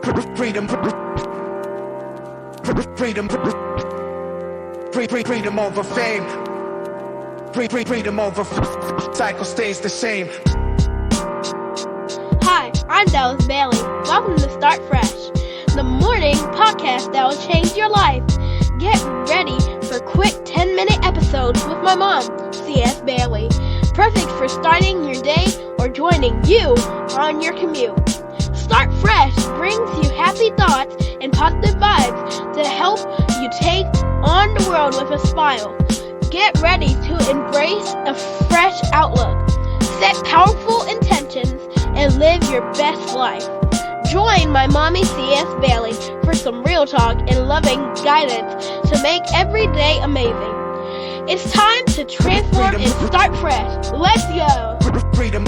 Freedom. Freedom. Freedom over fame. Freedom over cycle stays the same. Hi, I'm csBailey's. Welcome to Start Fresh, the morning podcast that will change your life. Get ready for quick 10-minute episodes with my mom, csBailey. Perfect for starting your day or joining you on your commute. Start Fresh brings you happy thoughts and positive vibes to help you take on the world with a smile. Get ready to embrace a fresh outlook. Set powerful intentions and live your best life. Join my mommy csBailey for some real talk and loving guidance to make every day amazing. It's time to transform and start fresh. Let's go! Freedom.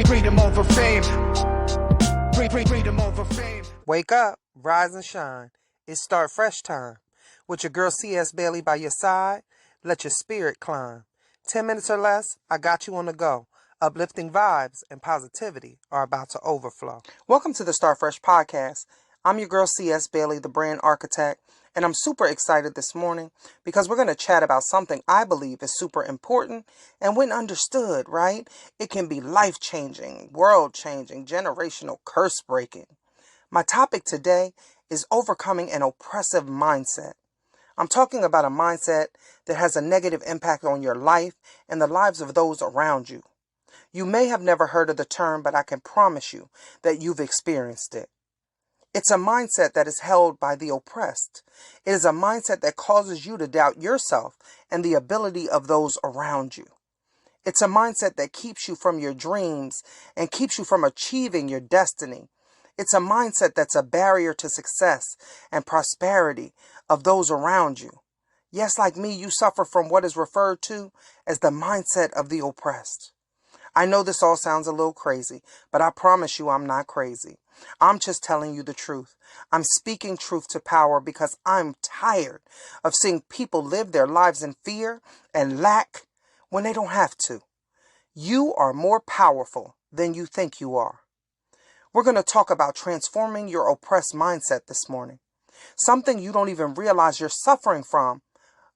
Freedom over fame. Freedom over fame. Wake up, rise and shine. It's Start Fresh time. With your girl csBailey by your side, let your spirit climb. 10 minutes or less, I got you on the go. Uplifting vibes and positivity are about to overflow. Welcome to the Start Fresh podcast. I'm your girl csBailey, the brand architect, and I'm super excited this morning because we're going to chat about something I believe is super important, and when understood, right, it can be life-changing, world-changing, generational, curse-breaking. My topic today is overcoming an oppressive mindset. I'm talking about a mindset that has a negative impact on your life and the lives of those around you. You may have never heard of the term, but I can promise you that you've experienced it. It's a mindset that is held by the oppressed. It is a mindset that causes you to doubt yourself and the ability of those around you. It's a mindset that keeps you from your dreams and keeps you from achieving your destiny. It's a mindset that's a barrier to success and prosperity of those around you. Yes, like me, you suffer from what is referred to as the mindset of the oppressed. I know this all sounds a little crazy, but I promise you I'm not crazy. I'm just telling you the truth. I'm speaking truth to power because I'm tired of seeing people live their lives in fear and lack when they don't have to. You are more powerful than you think you are. We're going to talk about transforming your oppressed mindset this morning. Something you don't even realize you're suffering from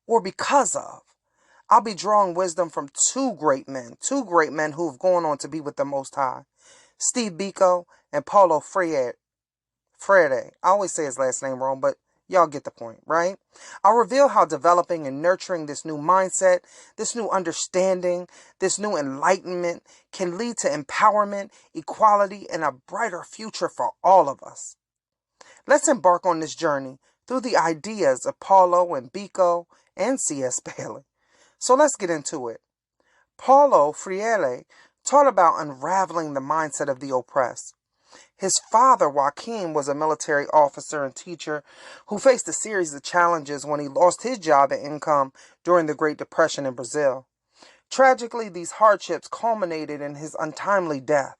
or because of. I'll be drawing wisdom from two great men who have gone on to be with the Most High. Steve Biko and Paulo Freire. I always say his last name wrong, but y'all get the point, right? I'll reveal how developing and nurturing this new mindset, this new understanding, this new enlightenment can lead to empowerment, equality, and a brighter future for all of us. Let's embark on this journey through the ideas of Paulo and Biko and csBailey. So let's get into it. Paulo Freire taught about unraveling the mindset of the oppressed. His father, Joaquin, was a military officer and teacher who faced a series of challenges when he lost his job and income during the Great Depression in Brazil. Tragically, these hardships culminated in his untimely death.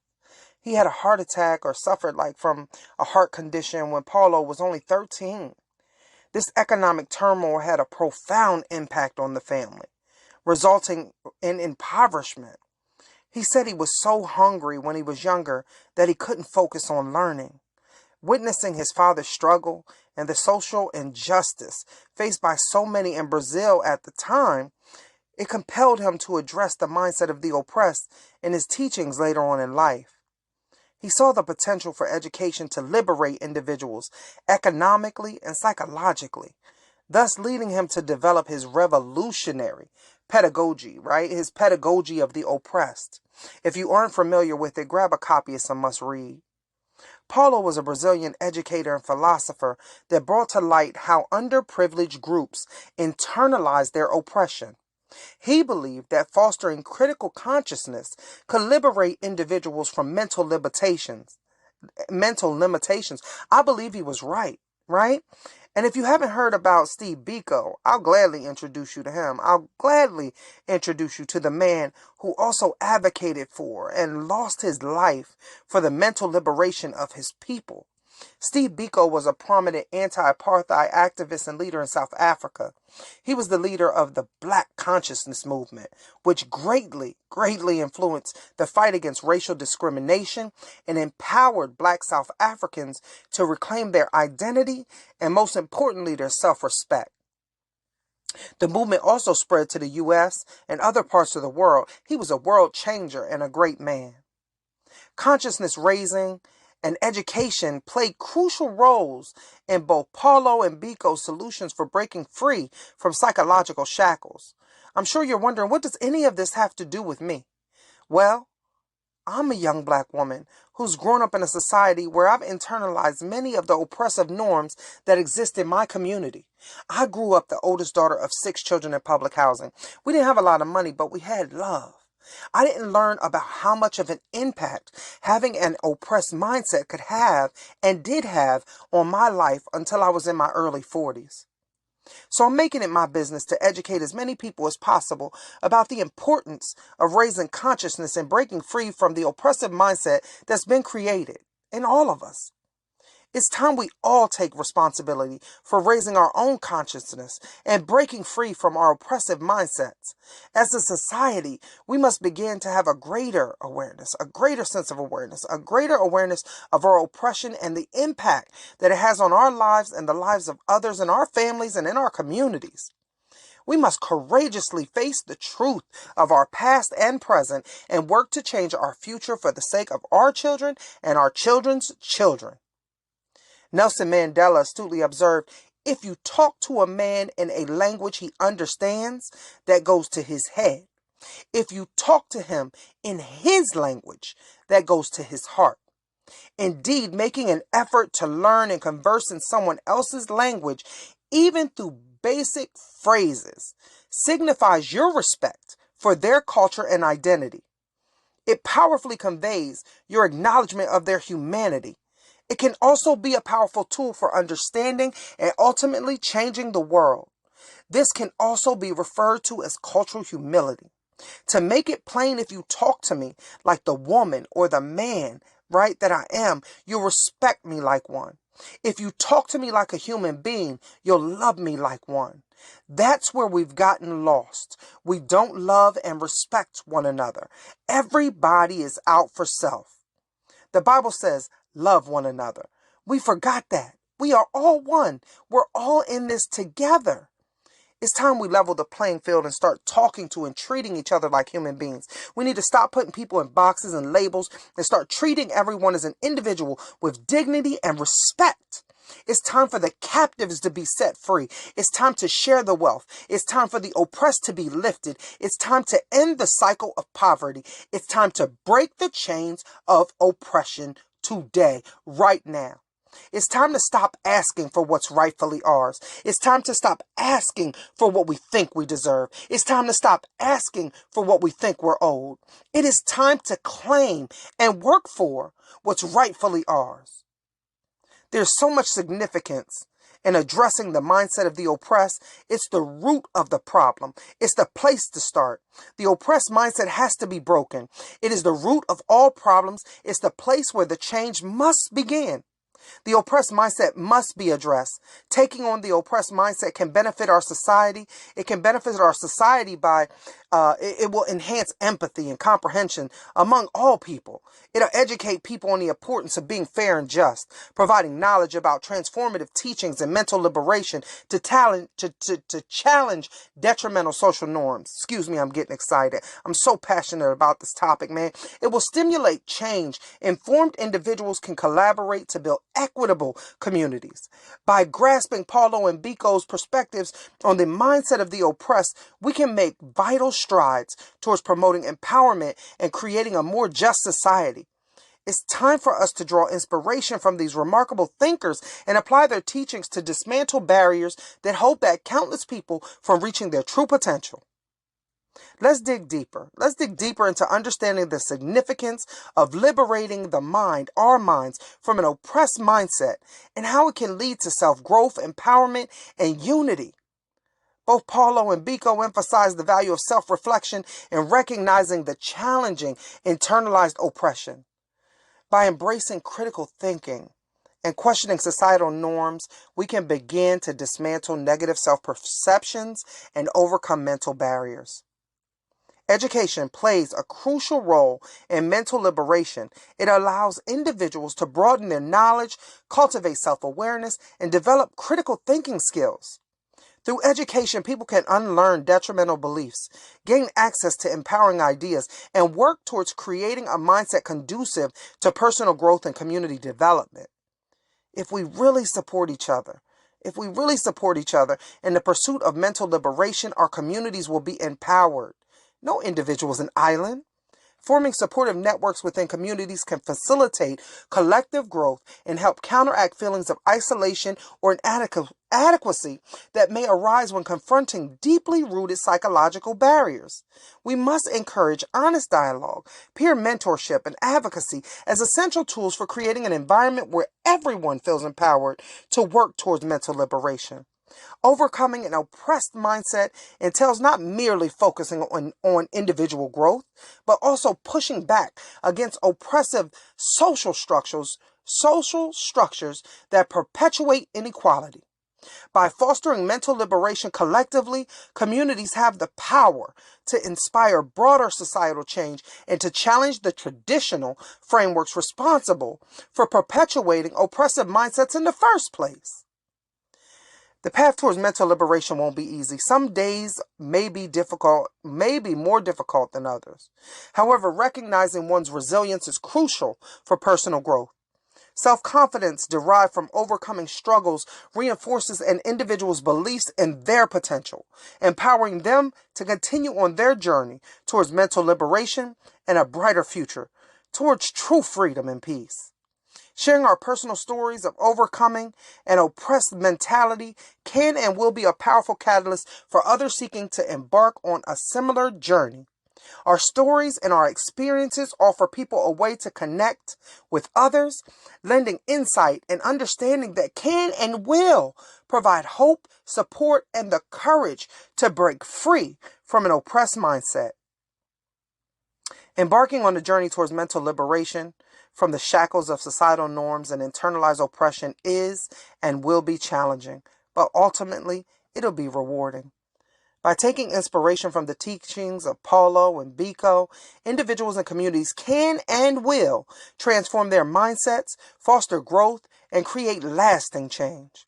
He had a heart attack or suffered from a heart condition when Paulo was only 13. This economic turmoil had a profound impact on the family, resulting in impoverishment. He said he was so hungry when he was younger that he couldn't focus on learning. Witnessing his father's struggle and the social injustice faced by so many in Brazil at the time, it compelled him to address the mindset of the oppressed in his teachings later on in life. He saw the potential for education to liberate individuals economically and psychologically, thus leading him to develop his revolutionary pedagogy, right? His pedagogy of the oppressed. If you aren't familiar with it, grab a copy. It's a must read. Paulo was a Brazilian educator and philosopher that brought to light how underprivileged groups internalize their oppression. He believed that fostering critical consciousness could liberate individuals from mental limitations. I believe he was right? And if you haven't heard about Steve Biko, I'll gladly introduce you to him. I'll gladly introduce you to the man who also advocated for and lost his life for the mental liberation of his people. Steve Biko was a prominent anti-apartheid activist and leader in South Africa. He was the leader of the Black Consciousness movement, which greatly influenced the fight against racial discrimination and empowered Black South Africans to reclaim their identity and, most importantly, their self-respect. The movement also spread to the U.S. and other parts of the world. He was a world changer and a great man. Consciousness raising and education played crucial roles in both Paulo and Biko's solutions for breaking free from psychological shackles. I'm sure you're wondering, what does any of this have to do with me? Well, I'm a young Black woman who's grown up in a society where I've internalized many of the oppressive norms that exist in my community. I grew up the oldest daughter of 6 children in public housing. We didn't have a lot of money, but we had love. I didn't learn about how much of an impact having an oppressed mindset could have and did have on my life until I was in my early 40s. So I'm making it my business to educate as many people as possible about the importance of raising consciousness and breaking free from the oppressive mindset that's been created in all of us. It's time we all take responsibility for raising our own consciousness and breaking free from our oppressive mindsets. As a society, we must begin to have a greater awareness, a greater sense of awareness, a greater awareness of our oppression and the impact that it has on our lives and the lives of others in our families and in our communities. We must courageously face the truth of our past and present and work to change our future for the sake of our children and our children's children. Nelson Mandela astutely observed, if you talk to a man in a language he understands, that goes to his head. If you talk to him in his language, that goes to his heart. Indeed, making an effort to learn and converse in someone else's language, even through basic phrases, signifies your respect for their culture and identity. It powerfully conveys your acknowledgement of their humanity. It can also be a powerful tool for understanding and ultimately changing the world. This can also be referred to as cultural humility. To make it plain, if you talk to me like the woman or the man, right, that I am, you'll respect me like one. If you talk to me like a human being, you'll love me like one. That's where we've gotten lost. We don't love and respect one another. Everybody is out for self. The Bible says, love one another. We forgot that. We are all one. We're all in this together. It's time we level the playing field and start talking to and treating each other like human beings. We need to stop putting people in boxes and labels and start treating everyone as an individual with dignity and respect. It's time for the captives to be set free. It's time to share the wealth. It's time for the oppressed to be lifted. It's time to end the cycle of poverty. It's time to break the chains of oppression today, right now. It's time to stop asking for what's rightfully ours. It's time to stop asking for what we think we deserve. It's time to stop asking for what we think we're owed. It is time to claim and work for what's rightfully ours. There's so much significance in addressing the mindset of the oppressed. It's the root of the problem. It's the place to start. The oppressed mindset has to be broken. It is the root of all problems. It's the place where the change must begin. The oppressed mindset must be addressed. Taking on the oppressed mindset can benefit our society. It can benefit our society by, it will enhance empathy and comprehension among all people. It'll educate people on the importance of being fair and just, providing knowledge about transformative teachings and mental liberation to challenge detrimental social norms. Excuse me, I'm getting excited. I'm so passionate about this topic, man. It will stimulate change. Informed individuals can collaborate to build equitable communities. By grasping Paulo and Biko's perspectives on the mindset of the oppressed, we can make vital strides towards promoting empowerment and creating a more just society. It's time for us to draw inspiration from these remarkable thinkers and apply their teachings to dismantle barriers that hold back countless people from reaching their true potential. Let's dig deeper. Let's dig deeper into understanding the significance of liberating the mind, our minds, from an oppressed mindset and how it can lead to self-growth, empowerment, and unity. Both Paulo and Biko emphasize the value of self-reflection and recognizing the challenging internalized oppression. By embracing critical thinking and questioning societal norms, we can begin to dismantle negative self-perceptions and overcome mental barriers. Education plays a crucial role in mental liberation. It allows individuals to broaden their knowledge, cultivate self-awareness, and develop critical thinking skills. Through education, people can unlearn detrimental beliefs, gain access to empowering ideas, and work towards creating a mindset conducive to personal growth and community development. If we really support each other in the pursuit of mental liberation, our communities will be empowered. No individual is an island. Forming supportive networks within communities can facilitate collective growth and help counteract feelings of isolation or inadequacy that may arise when confronting deeply rooted psychological barriers. We must encourage honest dialogue, peer mentorship, and advocacy as essential tools for creating an environment where everyone feels empowered to work towards mental liberation. Overcoming an oppressed mindset entails not merely focusing on individual growth, but also pushing back against oppressive social structures that perpetuate inequality. By fostering mental liberation collectively, communities have the power to inspire broader societal change and to challenge the traditional frameworks responsible for perpetuating oppressive mindsets in the first place. The path towards mental liberation won't be easy. Some days may be more difficult than others. However, recognizing one's resilience is crucial for personal growth. Self-confidence derived from overcoming struggles reinforces an individual's beliefs in their potential, empowering them to continue on their journey towards mental liberation and a brighter future, towards true freedom and peace. Sharing our personal stories of overcoming an oppressed mentality can and will be a powerful catalyst for others seeking to embark on a similar journey. Our stories and our experiences offer people a way to connect with others, lending insight and understanding that can and will provide hope, support, and the courage to break free from an oppressed mindset. Embarking on a journey towards mental liberation from the shackles of societal norms and internalized oppression is and will be challenging, but ultimately it'll be rewarding. By taking inspiration from the teachings of Paulo and Biko, individuals and communities can and will transform their mindsets, foster growth, and create lasting change.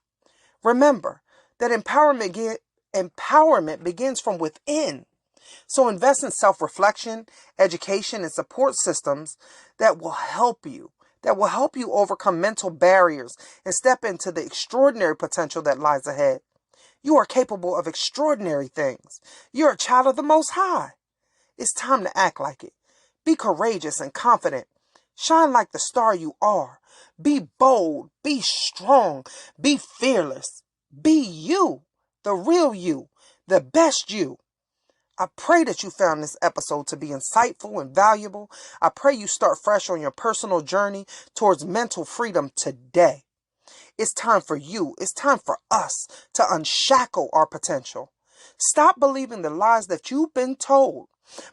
Remember that empowerment begins from within. So invest in self-reflection, education, and support systems that will help you overcome mental barriers and step into the extraordinary potential that lies ahead. You are capable of extraordinary things. You're a child of the Most High. It's time to act like it. Be courageous and confident. Shine like the star you are. Be bold. Be strong. Be fearless. Be you, the real you, the best you. I pray that you found this episode to be insightful and valuable. I pray you start fresh on your personal journey towards mental freedom today. It's time for you. It's time for us to unshackle our potential. Stop believing the lies that you've been told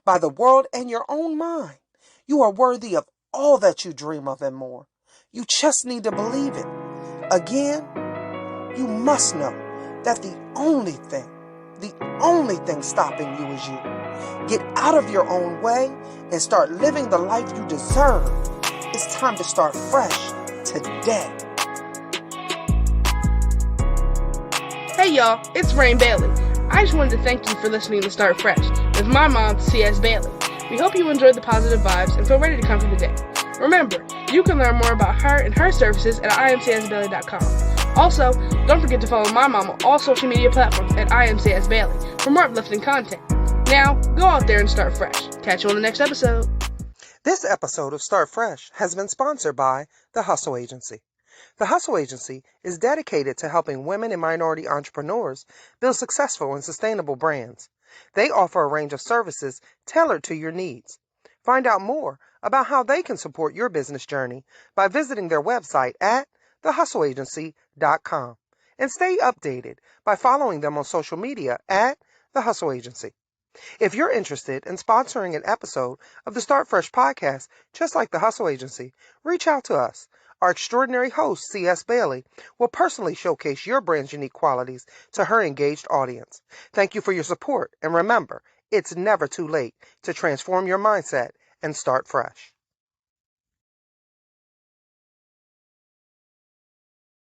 by the world and your own mind. You are worthy of all that you dream of and more. You just need to believe it. Again, you must know that the only thing stopping you is you. Get out of your own way and start living the life you deserve. It's time to start fresh today. Hey y'all, it's Rain Bailey. I just wanted to thank you for listening to Start Fresh with my mom, csBailey. We hope you enjoyed the positive vibes and feel ready to come for the day. Remember, you can learn more about her and her services at imcsbailey.com. Also, don't forget to follow my mom on all social media platforms at imcsbailey for more uplifting content. Now, go out there and start fresh. Catch you on the next episode. This episode of Start Fresh has been sponsored by The Hustle Agency. The Hustle Agency is dedicated to helping women and minority entrepreneurs build successful and sustainable brands. They offer a range of services tailored to your needs. Find out more about how they can support your business journey by visiting their website at thehustleagency.com and stay updated by following them on social media at The Hustle Agency. If you're interested in sponsoring an episode of the Start Fresh podcast, just like The Hustle Agency, reach out to us. Our extraordinary host, C.S. Bailey, will personally showcase your brand's unique qualities to her engaged audience. Thank you for your support, and remember, it's never too late to transform your mindset and start fresh.